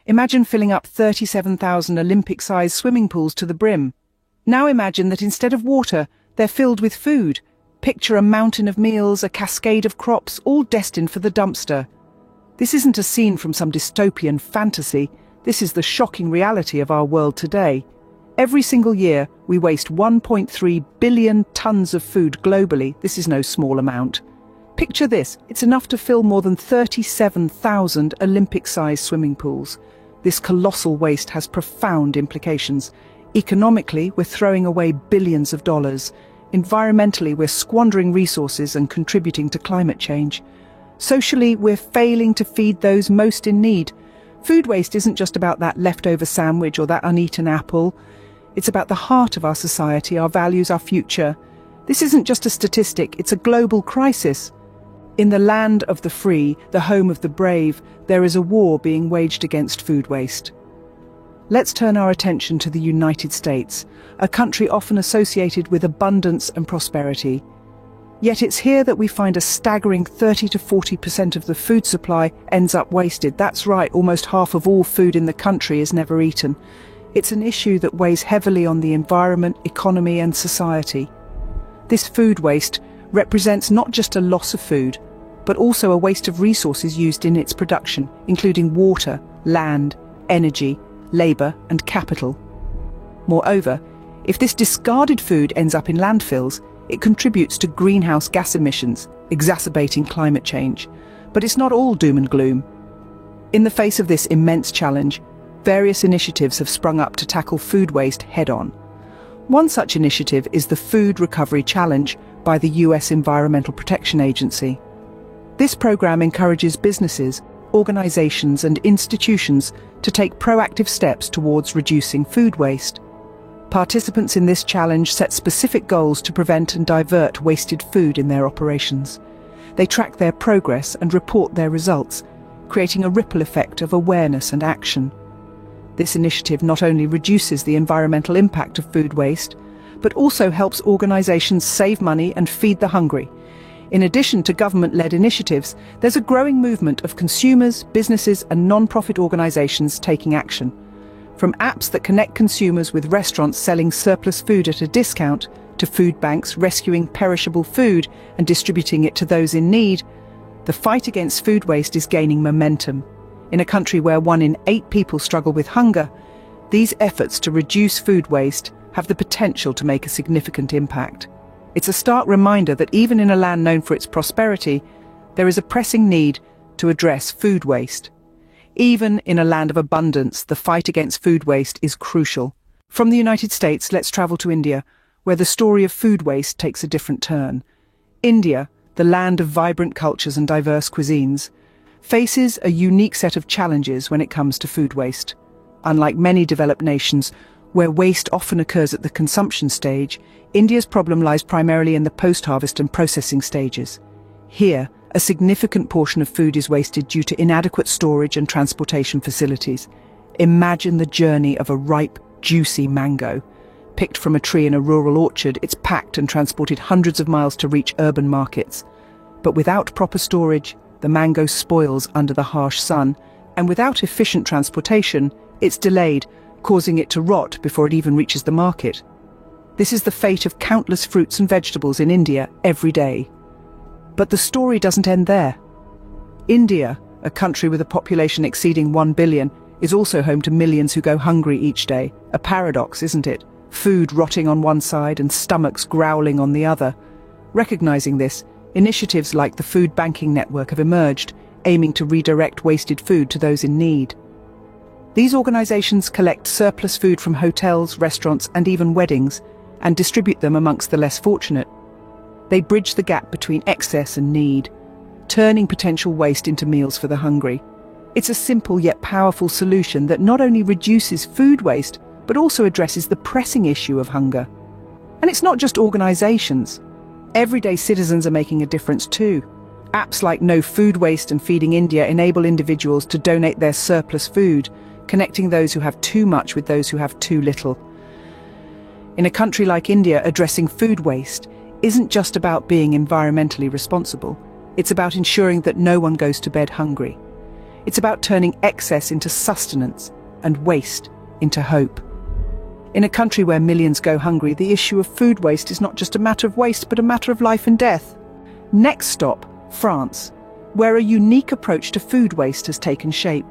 Imagine filling up 37,000 Olympic-sized swimming pools to the brim. Now imagine that instead of water, they're filled with food. Picture a mountain of meals, a cascade of crops, all destined for the dumpster. This isn't a scene from some dystopian fantasy. This is the shocking reality of our world today. Every single year, we waste 1.3 billion tons of food globally. This is no small amount. Picture this, it's enough to fill more than 37,000 Olympic-sized swimming pools. This colossal waste has profound implications. Economically, we're throwing away billions of dollars. Environmentally, we're squandering resources and contributing to climate change. Socially, we're failing to feed those most in need. Food waste isn't just about that leftover sandwich or that uneaten apple. It's about the heart of our society, our values, our future. This isn't just a statistic, it's a global crisis. In the land of the free, the home of the brave, there is a war being waged against food waste. Let's turn our attention to the United States, a country often associated with abundance and prosperity. Yet it's here that we find a staggering 30 to 40% of the food supply ends up wasted. That's right, almost half of all food in the country is never eaten. It's an issue that weighs heavily on the environment, economy and society. This food waste represents not just a loss of food, but also a waste of resources used in its production, including water, land, energy, labour and capital. Moreover, if this discarded food ends up in landfills, it contributes to greenhouse gas emissions, exacerbating climate change. But it's not all doom and gloom. In the face of this immense challenge, various initiatives have sprung up to tackle food waste head-on. One such initiative is the Food Recovery Challenge by the US Environmental Protection Agency. This program encourages businesses, organizations and institutions to take proactive steps towards reducing food waste. Participants in this challenge set specific goals to prevent and divert wasted food in their operations. They track their progress and report their results, creating a ripple effect of awareness and action. This initiative not only reduces the environmental impact of food waste, but also helps organizations save money and feed the hungry. In addition to government-led initiatives, there's a growing movement of consumers, businesses and non-profit organizations taking action. From apps that connect consumers with restaurants selling surplus food at a discount, to food banks rescuing perishable food and distributing it to those in need, the fight against food waste is gaining momentum. In a country where 1 in 8 people struggle with hunger, these efforts to reduce food waste have the potential to make a significant impact. It's a stark reminder that even in a land known for its prosperity, there is a pressing need to address food waste. Even in a land of abundance, the fight against food waste is crucial. From the United States, let's travel to India, where the story of food waste takes a different turn. India, the land of vibrant cultures and diverse cuisines, faces a unique set of challenges when it comes to food waste. Unlike many developed nations, where waste often occurs at the consumption stage, India's problem lies primarily in the post-harvest and processing stages. Here, a significant portion of food is wasted due to inadequate storage and transportation facilities. Imagine the journey of a ripe, juicy mango. Picked from a tree in a rural orchard, it's packed and transported hundreds of miles to reach urban markets. But without proper storage, the mango spoils under the harsh sun, and without efficient transportation, it's delayed, causing it to rot before it even reaches the market. This is the fate of countless fruits and vegetables in India every day. But the story doesn't end there. India, a country with a population exceeding 1 billion, is also home to millions who go hungry each day. A paradox, isn't it? Food rotting on one side and stomachs growling on the other. Recognizing this, initiatives like the Food Banking Network have emerged, aiming to redirect wasted food to those in need. These organizations collect surplus food from hotels, restaurants, and even weddings, and distribute them amongst the less fortunate. They bridge the gap between excess and need, turning potential waste into meals for the hungry. It's a simple yet powerful solution that not only reduces food waste, but also addresses the pressing issue of hunger. And it's not just organizations. Everyday citizens are making a difference too. Apps like No Food Waste and Feeding India enable individuals to donate their surplus food, connecting those who have too much with those who have too little. In a country like India, addressing food waste isn't just about being environmentally responsible. It's about ensuring that no one goes to bed hungry. It's about turning excess into sustenance and waste into hope. In a country where millions go hungry, the issue of food waste is not just a matter of waste, but a matter of life and death. Next stop, France, where a unique approach to food waste has taken shape.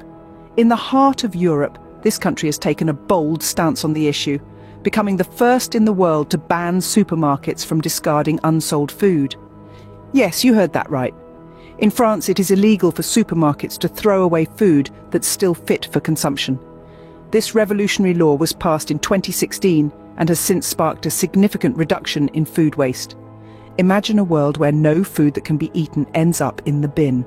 In the heart of Europe, this country has taken a bold stance on the issue, becoming the first in the world to ban supermarkets from discarding unsold food. Yes, you heard that right. In France, it is illegal for supermarkets to throw away food that's still fit for consumption. This revolutionary law was passed in 2016 and has since sparked a significant reduction in food waste. Imagine a world where no food that can be eaten ends up in the bin.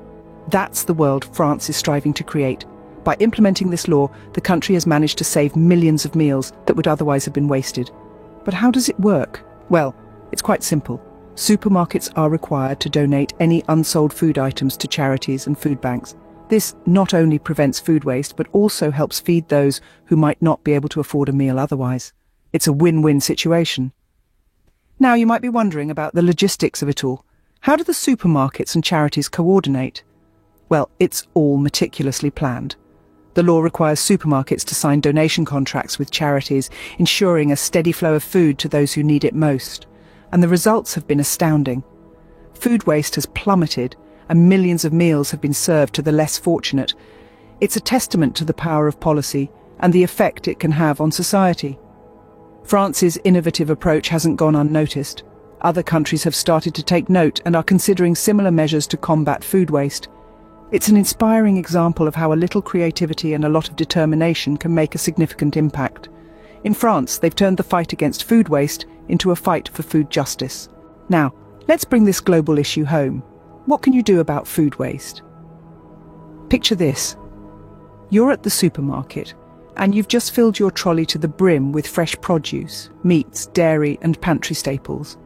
That's the world France is striving to create. By implementing this law, the country has managed to save millions of meals that would otherwise have been wasted. But how does it work? Well, it's quite simple. Supermarkets are required to donate any unsold food items to charities and food banks. This not only prevents food waste, but also helps feed those who might not be able to afford a meal otherwise. It's a win-win situation. Now, you might be wondering about the logistics of it all. How do the supermarkets and charities coordinate? Well, it's all meticulously planned. The law requires supermarkets to sign donation contracts with charities, ensuring a steady flow of food to those who need it most. And the results have been astounding. Food waste has plummeted, and millions of meals have been served to the less fortunate. It's a testament to the power of policy and the effect it can have on society. France's innovative approach hasn't gone unnoticed. Other countries have started to take note and are considering similar measures to combat food waste. It's an inspiring example of how a little creativity and a lot of determination can make a significant impact. In France, they've turned the fight against food waste into a fight for food justice. Now, let's bring this global issue home. What can you do about food waste? Picture this. You're at the supermarket, and you've just filled your trolley to the brim with fresh produce, meats, dairy, and pantry staples.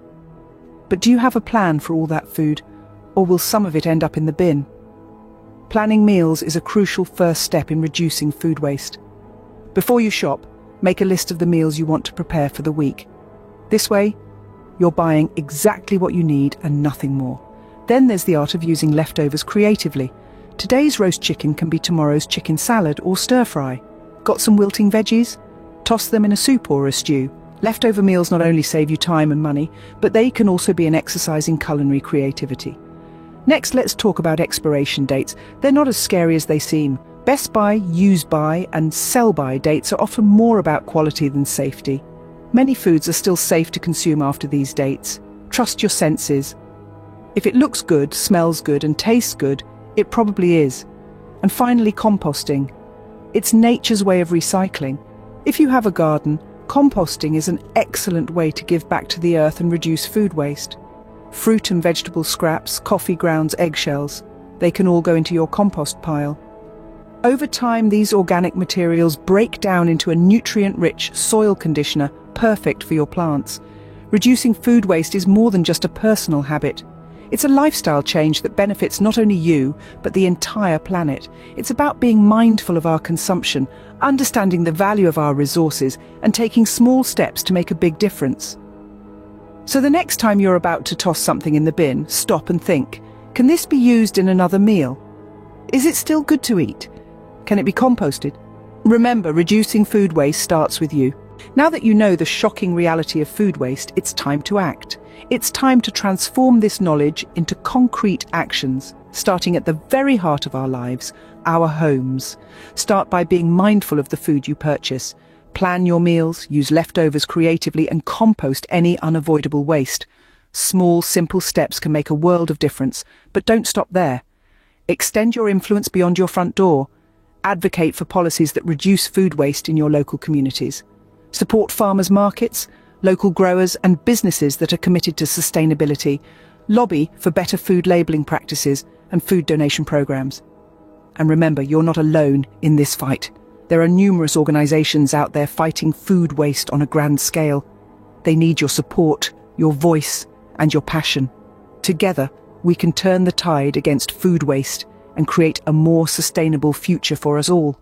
But do you have a plan for all that food, or will some of it end up in the bin? Planning meals is a crucial first step in reducing food waste. Before you shop, make a list of the meals you want to prepare for the week. This way, you're buying exactly what you need and nothing more. Then there's the art of using leftovers creatively. Today's roast chicken can be tomorrow's chicken salad or stir-fry. Got some wilting veggies? Toss them in a soup or a stew. Leftover meals not only save you time and money, but they can also be an exercise in culinary creativity. Next, let's talk about expiration dates. They're not as scary as they seem. Best by, use by, and sell by dates are often more about quality than safety. Many foods are still safe to consume after these dates. Trust your senses. If it looks good, smells good, and tastes good, it probably is. And finally, composting. It's nature's way of recycling. If you have a garden, composting is an excellent way to give back to the earth and reduce food waste. Fruit and vegetable scraps, coffee grounds, eggshells, they can all go into your compost pile. Over time, these organic materials break down into a nutrient-rich soil conditioner perfect for your plants. Reducing food waste is more than just a personal habit. It's a lifestyle change that benefits not only you, but the entire planet. It's about being mindful of our consumption, understanding the value of our resources, and taking small steps to make a big difference. So the next time you're about to toss something in the bin, stop and think, can this be used in another meal? Is it still good to eat? Can it be composted? Remember, reducing food waste starts with you. Now that you know the shocking reality of food waste, it's time to act. It's time to transform this knowledge into concrete actions, starting at the very heart of our lives, our homes. Start by being mindful of the food you purchase. Plan your meals, use leftovers creatively, and compost any unavoidable waste. Small, simple steps can make a world of difference, but don't stop there. Extend your influence beyond your front door. Advocate for policies that reduce food waste in your local communities. Support farmers' markets, local growers, and businesses that are committed to sustainability. Lobby for better food labelling practices and food donation programs. And remember, you're not alone in this fight. There are numerous organisations out there fighting food waste on a grand scale. They need your support, your voice, and your passion. Together, we can turn the tide against food waste and create a more sustainable future for us all.